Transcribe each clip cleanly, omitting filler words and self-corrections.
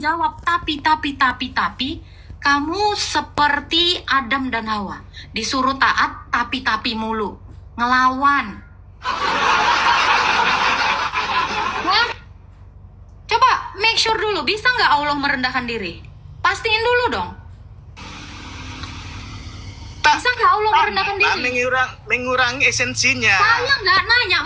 jawab tapi, kamu seperti Adam dan Hawa. Disuruh taat, tapi mulu. Ngelawan. Nah, coba make sure dulu, bisa nggak Allah merendahkan diri? Pastiin dulu dong. Bisa nggak Allah merendahkan diri? Mengurangi esensinya. Saya nggak nanya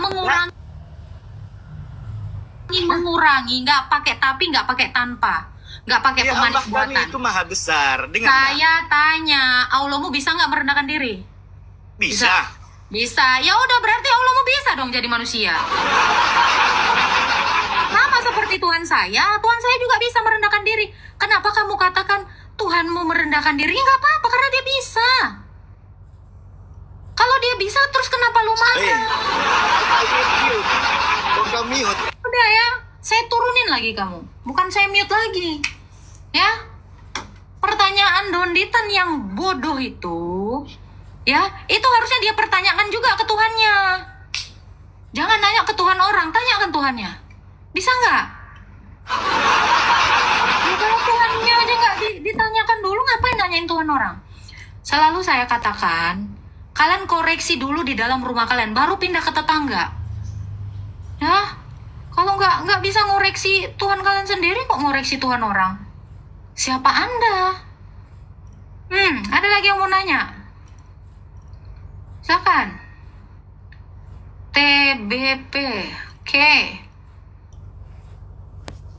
mengurangi, nggak pakai tapi, nggak pakai tanpa, nggak pakai pemanis Allah buatan. kami itu maha besar. Saya tanya, Allahmu bisa nggak merendahkan diri? Bisa. Ya udah, berarti Allahmu bisa dong jadi manusia. Sama seperti Tuhan saya juga bisa merendahkan diri. Kenapa kamu katakan Tuhanmu merendahkan diri? Nggak apa-apa, karena dia bisa. Kalau dia bisa, terus kenapa lu marah? Udah ya, saya turunin lagi kamu. Bukan saya mute lagi. Ya, pertanyaan Donditan yang bodoh itu, ya, itu harusnya dia pertanyakan juga ke Tuhannya. Jangan nanya ke Tuhan orang, tanyakan Tuhannya. Bisa nggak? Ya, kalau Tuhannya aja nggak ditanyakan dulu, ngapain nanyain Tuhan orang? Selalu saya katakan, kalian koreksi dulu di dalam rumah kalian, baru pindah ke tetangga. Ya, kalau nggak bisa ngoreksi Tuhan kalian sendiri, kok ngoreksi Tuhan orang? Siapa Anda? Ada lagi yang mau nanya? Silakan. TBP. Oke.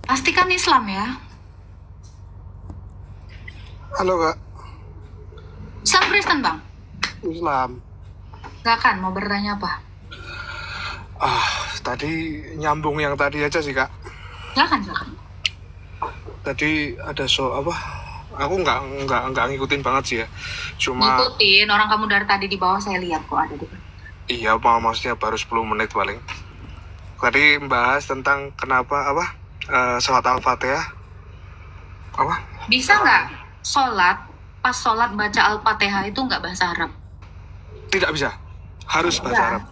Pastikan Islam ya. Halo Kak. Islam Kristen Bang? Islam. Silakan, mau bertanya apa? Tadi nyambung yang tadi aja sih Kak. Silakan. Tadi ada aku nggak ngikutin banget sih ya. Cuma Ngikutin, orang kamu dari tadi di bawah saya lihat kok ada di. iya, maksudnya baru 10 menit paling. Tadi membahas tentang kenapa salat Al-Fatihah. Bisa nggak pas sholat baca Al-Fatihah itu nggak bahasa Arab? Tidak bisa. Harus bahasa Arab.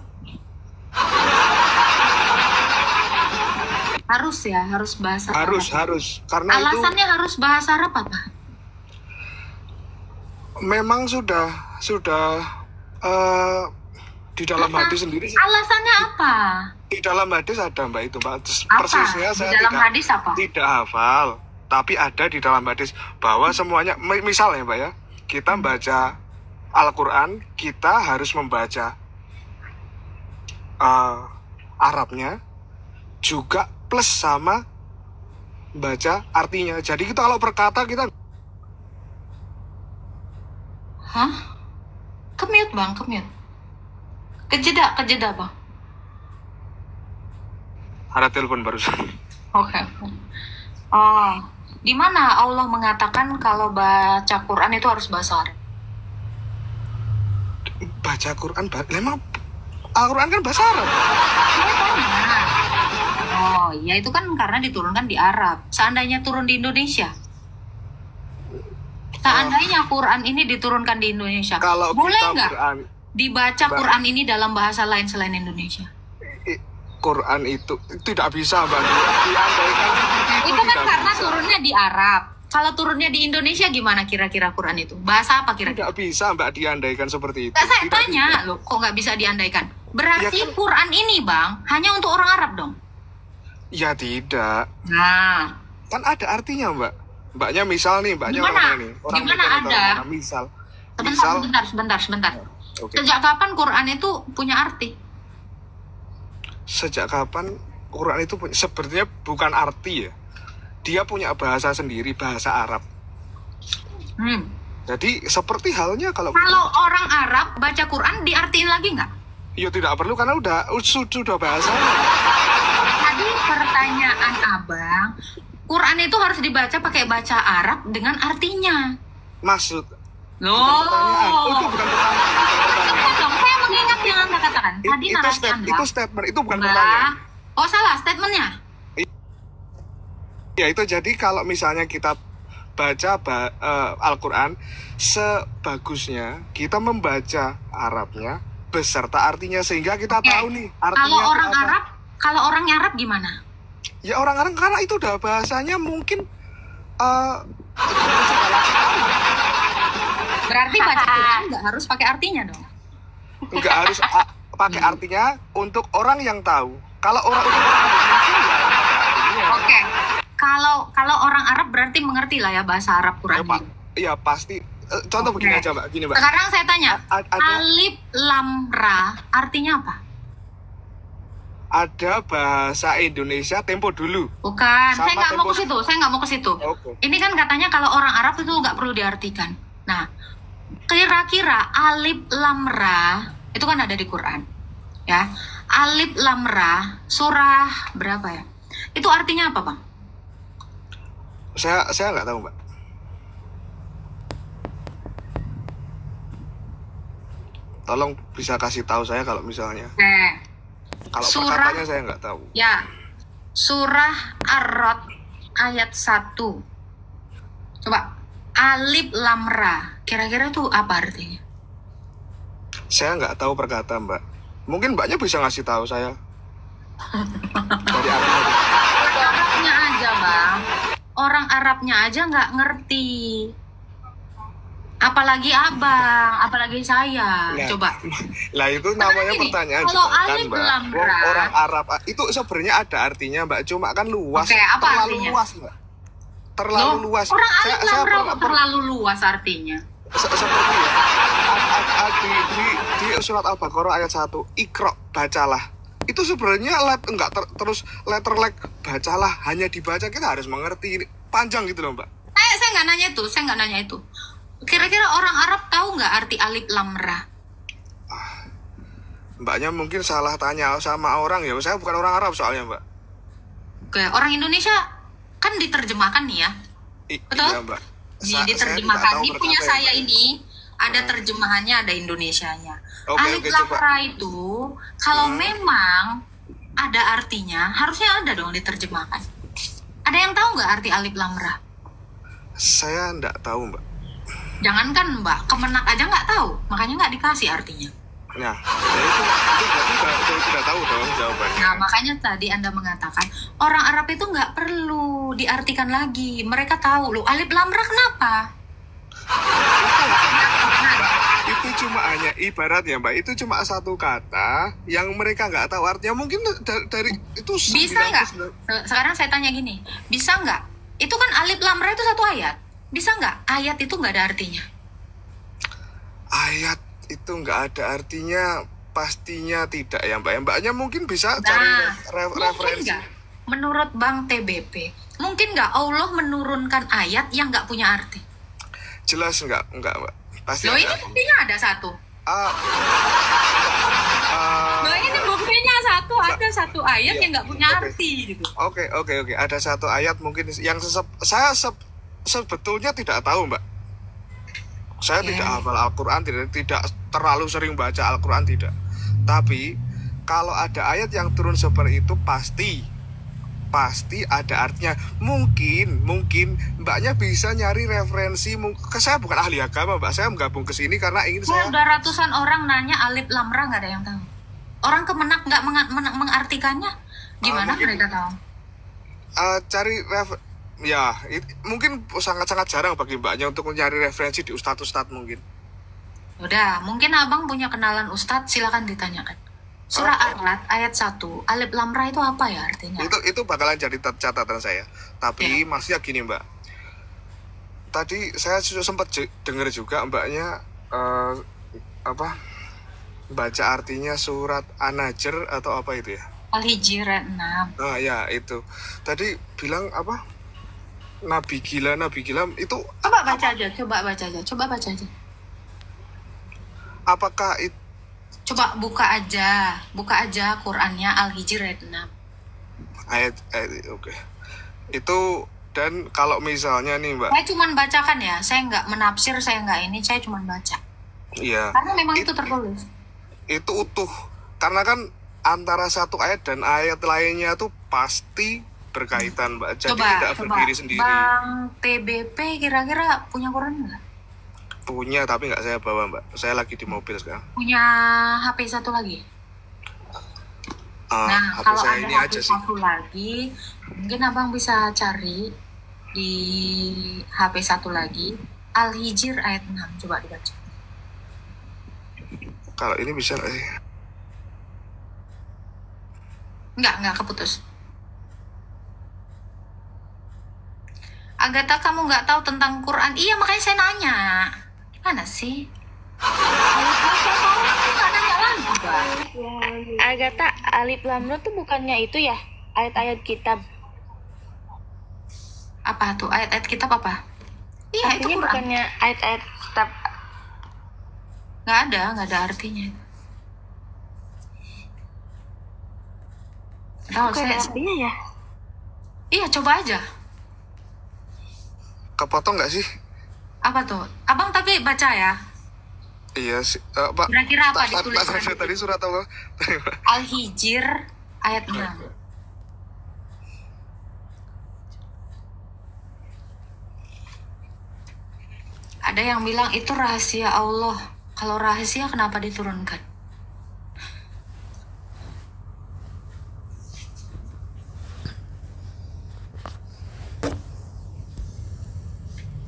Harus bahasa Arab. Harus. Karena Alasannya harus bahasa Arab apa? memang sudah di dalam hadis sendiri sih. Alasannya apa? Di dalam hadis ada Mbak itu Mbak. Apa? Persisnya Di saya dalam hadis apa? tidak hafal. Tapi ada di dalam hadis bahwa semuanya, misalnya Mbak ya, kita baca Al-Quran, kita harus membaca Arabnya juga plus sama baca artinya. Jadi kita kalau berkata kita Kemute Bang. Kejeda Bang. ada telepon barusan. Oke. Oh, di mana Allah mengatakan kalau baca Quran itu harus bahasa Arab? Baca Quran, memang Al-Quran kan bahasa Arab. Oh, ya itu kan karena diturunkan di Arab. Seandainya turun di Indonesia, seandainya Quran ini diturunkan di Indonesia, Kalau boleh kita nggak dibaca Quran ini dalam bahasa lain selain Indonesia? Quran itu tidak bisa Mbak diandaikan seperti Itu kan tidak karena bisa. turunnya di Arab. Kalau turunnya di Indonesia gimana kira-kira Quran itu? Bahasa apa kira-kira? Tidak bisa Mbak diandaikan seperti itu. Nggak, saya Tidak tanya bisa. loh, kok nggak bisa diandaikan? Berarti Ya kan- Quran ini Bang hanya untuk orang Arab dong? Ya tidak. Nah, Kan ada artinya Mbak. Mbaknya misal nih, Mbaknya Gimana? orang mana nih? Orang Gimana Medan atau ada? orang mana? Misal. sebentar. Oke. Sejak kapan Quran itu punya arti? Sejak kapan Quran itu sebenarnya bukan arti ya. Dia punya bahasa sendiri, bahasa Arab. Jadi seperti halnya kalau Orang Arab baca Quran diartiin lagi nggak? ya tidak perlu karena sudah bahasanya. Tadi pertanyaan Abang, Quran itu harus dibaca pakai baca Arab dengan artinya. Maksud Loh. pertanyaan. Itu bukan pertanyaan. Sebentar dong, saya mengingat yang Anda katakan. Tadi narasi Anda. Itu statement, itu bukan Mbak. pertanyaan. Oh salah statementnya. Ya itu jadi kalau misalnya kita baca Al-Quran, sebagusnya kita membaca Arabnya beserta artinya sehingga kita Oke. tahu nih artinya Kalau orang apa. Arab, kalau orang Arab gimana? Ya orang Arab karena itu udah bahasanya mungkin itu segala sekali. Berarti baca Quran nggak harus pakai artinya dong. Nggak harus pakai artinya untuk orang yang tahu. Kalau orang itu orang Indonesia ya pakai artinya. Oke. Kalau orang Arab berarti mengerti lah ya bahasa Arab Ya, Quran. Pak. Iya pasti. Contoh begini aja Mbak, gini Mbak. Sekarang saya tanya, Ada alif lam ra artinya apa? ada bahasa Indonesia tempo dulu. Bukan, Sama saya nggak mau tempo- ke situ. Saya nggak mau ke situ. Oke. Ini kan katanya kalau orang Arab itu nggak perlu diartikan. Nah, kira-kira alif lam ra itu kan ada di Quran, ya. Alif lam ra surah berapa ya? Itu artinya apa, Bang? Saya nggak tahu Mbak. Tolong bisa kasih tahu saya kalau misalnya. Kalau Surah- perkataannya saya nggak tahu. Ya, surah Ar-Rod ayat 1. Coba, alif lam ra. Kira-kira itu apa artinya? Saya nggak tahu perkata Mbak. Mungkin Mbaknya bisa ngasih tahu saya. Dari artinya. Orang Arabnya aja, Bang. Orang Arabnya aja nggak ngerti. Apalagi abang, apalagi saya. Nah, Coba. Lah itu namanya gini, pertanyaan kalau jebakan, alif Mbak. lam Wong ra- orang Arab itu sebenarnya ada artinya Mbak. Cuma kan luas, Oke, apa terlalu artinya? luas Mbak. Terlalu Loh, luas. Orang alif lam ra pernah- kok terlalu luas artinya. seperti ya di surat Al-Baqarah ayat 1 Iqra bacalah itu sebenarnya terus letter like bacalah hanya dibaca kita harus mengerti ini panjang gitu loh Mbak. Saya nggak nanya itu. Kira-kira orang Arab tahu nggak arti alif lam ra? Mbaknya mungkin salah tanya sama orang ya, saya bukan orang Arab soalnya Mbak. Oke, orang Indonesia kan diterjemahkan nih ya. Betul? Iya Mbak. Nih, Saya diterjemahkan. tidak tahu Ini punya perkata saya yang Mbak. ini ada terjemahannya, ada Indonesianya. Oke, Alif oke, lam coba. ra itu kalau memang ada artinya, harusnya ada dong diterjemahkan. Ada yang tahu nggak arti alif lam ra? Saya enggak tahu Mbak. Jangankan Mbak, Kemenak aja nggak tahu, makanya nggak dikasih artinya. Nah, itu berarti tidak tahu dong jawabannya. Nah, makanya tadi Anda mengatakan orang Arab itu nggak perlu diartikan lagi. Mereka tahu loh, alif lam ra kenapa? Mbak, itu cuma hanya ibarat ya Mbak, itu cuma satu kata yang mereka nggak tahu artinya. Mungkin dari itu Bisa nggak? 99. Sekarang saya tanya gini, bisa nggak? Itu kan alif lam ra itu satu ayat. Bisa nggak? Ayat itu nggak ada artinya. Ayat itu nggak ada artinya, pastinya tidak ya Mbak. Mbaknya mungkin bisa cari Mungkin referensi. nggak? Menurut Bang TBP, mungkin nggak Allah menurunkan ayat yang nggak punya arti? Jelas nggak Mbak. Pasti Loh, ada. ini buktinya ada satu. Ah, Loh, ini buktinya satu, ada satu ayat Iya, yang nggak punya oke. arti gitu. Oke. Ada satu ayat mungkin yang sebetulnya tidak tahu Mbak. Saya Oke. tidak hafal Al-Quran, tidak terlalu sering baca Al-Quran, tidak. Tapi kalau ada ayat yang turun seperti itu pasti ada artinya. Mungkin Mbaknya bisa nyari referensi. Saya bukan ahli agama Mbak, saya gabung ke sini karena ingin saya Udah ratusan orang nanya alif lam ra nggak ada yang tahu. Orang Kemenak nggak mengartikannya, gimana mungkin- mereka tahu? cari ya mungkin sangat-sangat jarang bagi Mbaknya untuk mencari referensi di ustadz mungkin. Udah, mungkin abang punya kenalan ustadz, silakan ditanyakan. Surah Ar-Ra'd ayat 1, alif lam ra itu apa ya artinya? Itu bakalan jadi catatan saya. Tapi maksudnya gini Mbak, tadi saya sempat dengar juga Mbaknya baca artinya surat An-Najr atau apa itu ya? Al-Hijr 6. Nah ya itu tadi bilang apa, Nabi gila itu Coba baca aja. apakah itu Coba buka aja Qurannya Al-Hijr ayat 6. ayat oke. Itu dan kalau misalnya nih Mbak, Saya cuman bacakan ya, saya nggak menafsir, saya cuman baca. iya Karena memang itu tertulis. itu utuh karena kan antara satu ayat dan ayat lainnya tuh pasti berkaitan Mbak, jadi tidak berdiri sendiri. Bang TBP kira-kira punya Quran nggak? Punya tapi nggak saya bawa Mbak, saya lagi di mobil sekarang. Punya HP satu lagi? HP Kalau saya ada ini HP aja sih. satu lagi, mungkin abang bisa cari di HP satu lagi, Al-Hijr ayat 6. Coba dibaca. Kalau ini bisa nggak sih? Enggak keputus. Agatha, kamu nggak tahu tentang Quran? Iya, makanya saya nanya. Gimana sih? Kalau saya tahu, aku nggak nanya lagi, Mbak. Agatha, Alif Lam Ra tuh bukannya itu ya? Ayat-ayat kitab. Apa tuh? Ayat-ayat kitab apa? Iya, itu Artinya Quran. bukannya ayat-ayat kitab. Nggak ada artinya. Tahu Bukan saya. artinya ya? Iya, coba aja. Kepotong nggak sih? Apa tuh? Abang tapi baca ya. Iya sih. Pak. Kira-kira apa ditulis? Tadi surat apa? Al-Hijr ayat 6. Ada yang bilang itu rahasia Allah. Kalau rahasia kenapa diturunkan?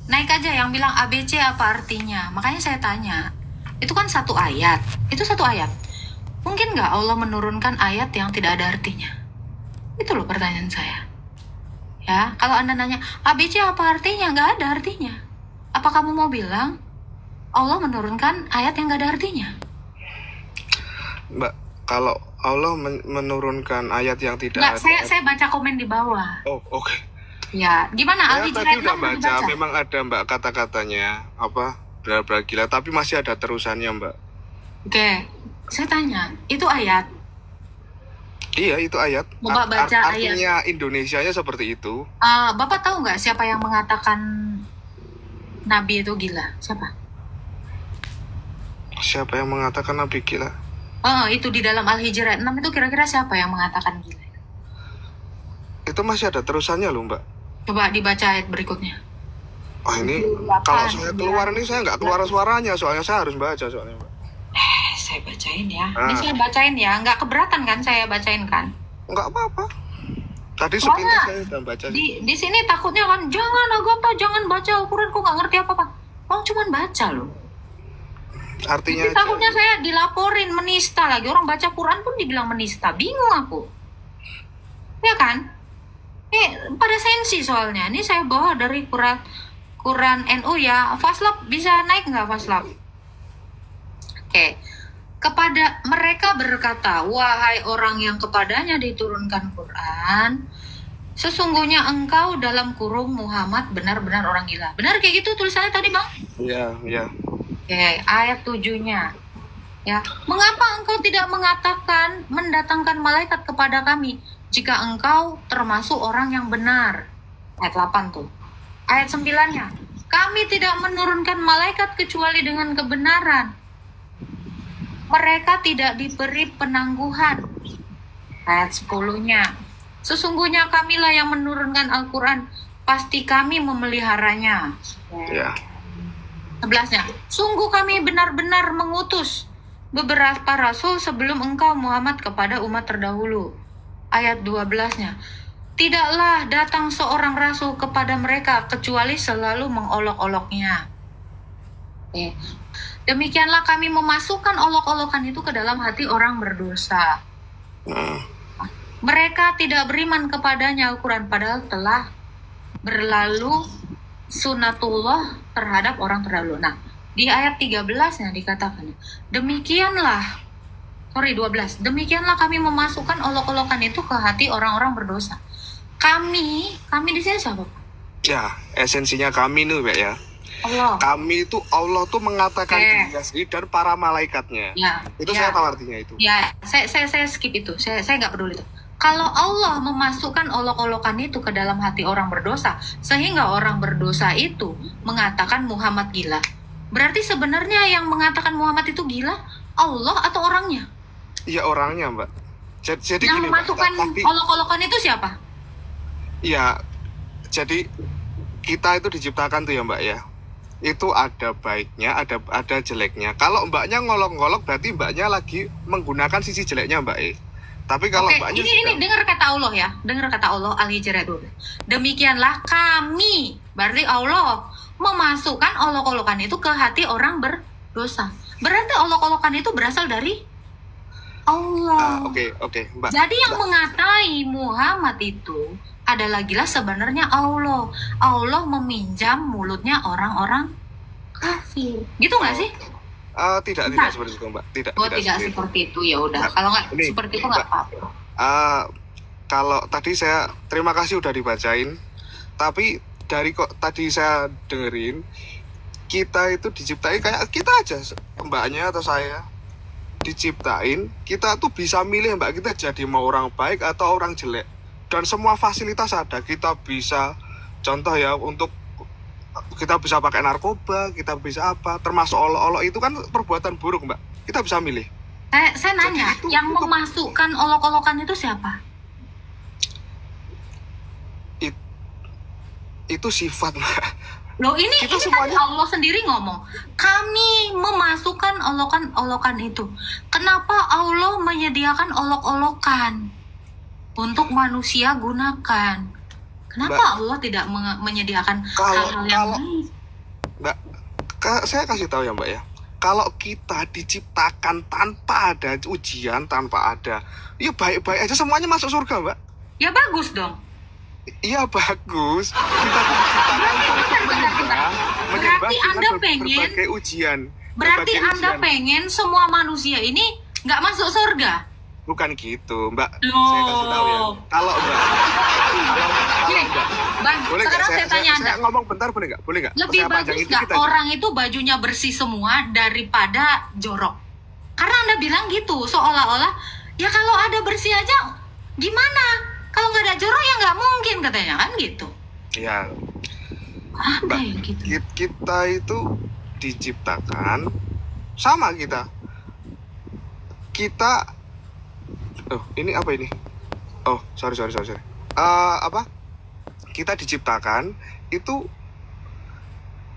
Naik aja yang bilang ABC apa artinya. Makanya saya tanya. Itu kan satu ayat. Itu satu ayat. Mungkin nggak Allah menurunkan ayat yang tidak ada artinya? Itu loh pertanyaan saya. Ya, kalau Anda nanya, ABC apa artinya? Nggak ada artinya. Apa kamu mau bilang Allah menurunkan ayat yang nggak ada artinya? Mbak, kalau Allah menurunkan ayat yang tidak Nggak, ada. saya baca komen di bawah. Oh, oke. Ya, gimana? Saya Al-Hijr tadi ayat udah 6 baca, dibaca? memang ada Mbak kata-katanya apa benar-benar gila, tapi masih ada terusannya Mbak. Oke, saya tanya, itu ayat? Iya itu ayat. Coba baca Artinya Indonesianya seperti itu. Bapak tahu nggak siapa yang mengatakan Nabi itu gila? Siapa? Siapa yang mengatakan Nabi gila? Itu di dalam Al-Hijr ayat 6 itu kira-kira siapa yang mengatakan gila? Itu masih ada terusannya loh Mbak. Coba dibaca ayat berikutnya. Oh ini kalau saya keluar ini saya nggak keluar suaranya, soalnya saya harus baca soalnya Mbak. Saya bacain ya. Ini saya bacain ya. Nggak keberatan kan saya bacain kan? Nggak apa-apa. Tadi Soalnya sepintas saya udah baca. Di sini takutnya kan, jangan Agatha, jangan baca Al-Quran, kok nggak ngerti apa-apa. Orang cuman baca loh. Artinya Jadi takutnya saya dilaporin menista lagi. Orang baca Quran pun dibilang menista. Bingung aku. Ya kan? Pada sensi soalnya. Ini saya bawa dari Quran NU ya. Faslab bisa naik nggak Faslab? Oke. Kepada mereka berkata, wahai orang yang kepadanya diturunkan Quran, sesungguhnya engkau dalam kurung Muhammad benar-benar orang gila. Benar kayak gitu tulisannya tadi Bang? Iya, iya. Oke, ayat 7-nya. Ya, mengapa engkau tidak mengatakan mendatangkan malaikat kepada kami jika engkau termasuk orang yang benar? Ayat 8 tuh. Ayat 9-nya. Kami tidak menurunkan malaikat kecuali dengan kebenaran. Mereka tidak diberi penangguhan. Ayat 10-nya. Sesungguhnya kamilah yang menurunkan Al-Quran, pasti kami memeliharanya. Ya. 11-nya. Sungguh kami benar-benar mengutus beberapa rasul sebelum engkau Muhammad kepada umat terdahulu. Ayat 12-nya. Tidaklah datang seorang rasul kepada mereka kecuali selalu mengolok-oloknya. Demikianlah kami memasukkan olok-olokan itu ke dalam hati orang berdosa. Mereka tidak beriman kepadanya Al-Quran padahal telah berlalu sunatullah terhadap orang terdahulu. Nah, di ayat 13-nya dikatakan, demikianlah kami memasukkan olok-olokan itu ke hati orang-orang berdosa. Kami di sini siapa? Ya, esensinya kami nih, Mbak ya. Allah. Kami itu Allah tuh mengatakan dirinya sendiri dan para malaikatnya. Ya, itu ya. saya tahu artinya itu. Ya, saya skip itu. Saya nggak peduli itu. Kalau Allah memasukkan olok-olokan itu ke dalam hati orang berdosa, sehingga orang berdosa itu mengatakan Muhammad gila. Berarti sebenarnya yang mengatakan Muhammad itu gila, Allah atau orangnya? Iya orangnya Mbak. Jadi Yang gini, memasukkan Mbak, olok-olokan itu siapa? Iya, jadi kita itu diciptakan tuh ya Mbak ya. Itu ada baiknya, ada jeleknya. Kalau Mbaknya ngolok-ngolok berarti Mbaknya lagi menggunakan sisi jeleknya Mbak. Tapi kalau Oke, mbaknya ini sudah dengar kata Allah ya. Dengar kata Allah Al-Hijr 12. Demikianlah kami, berarti Allah memasukkan olok-olokan itu ke hati orang berdosa. Berarti olok-olokan itu berasal dari Allah. oke, Mbak. Jadi yang mengatai Muhammad itu adalah gila sebenarnya Allah. Allah meminjam mulutnya orang-orang kafir. Gitu nggak sih? Tidak Nah. seperti itu, Mbak. Tidak Tidak seperti itu, ya udah. Nah, Kalau nggak ini, seperti itu nggak Mbak. apa-apa. Kalau tadi saya terima kasih udah dibacain, tapi dari kok tadi saya dengerin, kita itu diciptain kayak kita aja, mbaknya atau saya diciptain, kita tuh bisa milih mbak, kita jadi mau orang baik atau orang jelek, dan semua fasilitas ada. Kita bisa, contoh ya, untuk kita bisa pakai narkoba, kita bisa apa, termasuk olok-olok itu kan perbuatan buruk mbak, kita bisa milih. Saya nanya, Jadi yang memasukkan olok-olokan itu siapa? Itu sifat mbak. Loh ini Kita kan semuanya- Allah sendiri ngomong, kami memasukkan olokan-olokan itu. Kenapa Allah menyediakan olok-olokan untuk manusia gunakan? Kenapa Mbak, Allah tidak menyediakan kalau- hal-hal yang kalau- baik? Mbak, saya kasih tahu ya mbak ya, kalau kita diciptakan tanpa ada ujian, tanpa ada, ya baik-baik aja, semuanya masuk surga mbak. Ya bagus dong. Iya bagus. Kita tuh diciptakan untuk menyembah Berarti dengan Anda pengen- berbagai ujian. Berarti berbagai Anda ujian. pengen semua manusia ini nggak masuk surga? Bukan gitu mbak. Loh. Saya kasih tahu ya. Kalau mbak, Gini, mbak, Bang, boleh nggak sekarang saya tanya Anda. saya ngomong bentar, boleh nggak? Boleh nggak? Lebih Saya bagus panjangin nggak dikit aja. orang itu bajunya bersih semua daripada jorok? Karena Anda bilang gitu, seolah-olah ya kalau ada bersih aja gimana? Kalau nggak ada jorok ya nggak mungkin katanya kan gitu. Ya, Ada Mbak, yang gitu. kita itu diciptakan sama kita. Oh ini apa ini? Oh sorry. Apa? Kita diciptakan itu,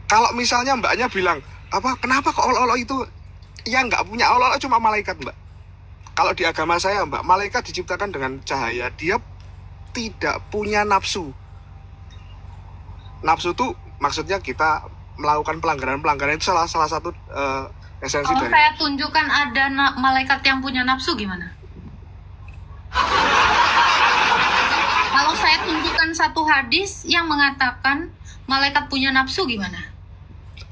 kalau misalnya mbaknya bilang apa? Kenapa kok olok-olok itu? Ya nggak punya olok-olok, cuma malaikat mbak. Kalau di agama saya mbak, malaikat diciptakan dengan cahaya. Dia tidak punya nafsu. Nafsu tuh maksudnya kita melakukan pelanggaran itu salah satu esensi Kalau dari. saya tunjukkan ada malaikat yang punya nafsu gimana? Kalau saya tunjukkan satu hadis yang mengatakan malaikat punya nafsu gimana?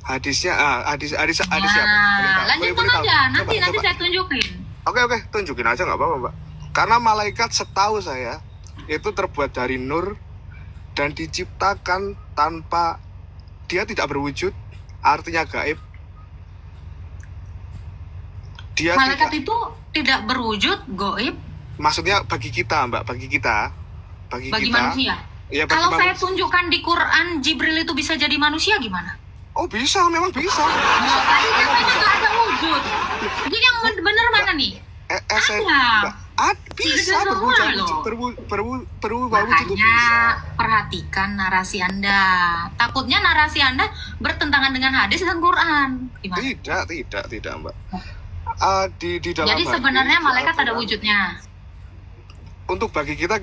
Hadisnya hadis siapa? Boleh tahu? Nah, lanjutkan tahu? aja. Nanti Coba. saya tunjukin. Oke, tunjukin aja nggak apa-apa mbak. Karena malaikat setahu saya itu terbuat dari nur dan diciptakan tanpa, dia tidak berwujud, artinya gaib. Dia Malaikat tidak, itu tidak berwujud, goib, maksudnya bagi kita mbak, bagi kita, bagi kita, manusia. ya bagi Kalau saya manusia. tunjukkan di Quran, Jibril itu bisa jadi manusia gimana? Oh bisa, memang bisa. Nah, tadi katanya nggak ada wujud. Jadi yang benar mana nih? Esen, Ada. mbak, bisa Tidak berwujud, semua loh. berubah wujud itu bisa. Makanya perhatikan narasi Anda. Takutnya narasi Anda bertentangan dengan hadis dan Quran. Gimana? Tidak mbak. Di dalam Jadi hadis, sebenarnya di malaikat ada Al-Quran, wujudnya. untuk bagi kita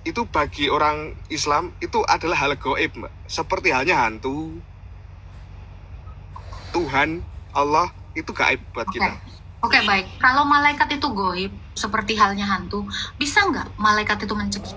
itu, bagi orang Islam itu adalah hal gaib mbak, seperti halnya hantu. Tuhan Allah itu gaib buat Oke. kita. Oke, baik. Kalau malaikat itu goib, seperti halnya hantu, bisa nggak malaikat itu mencegah?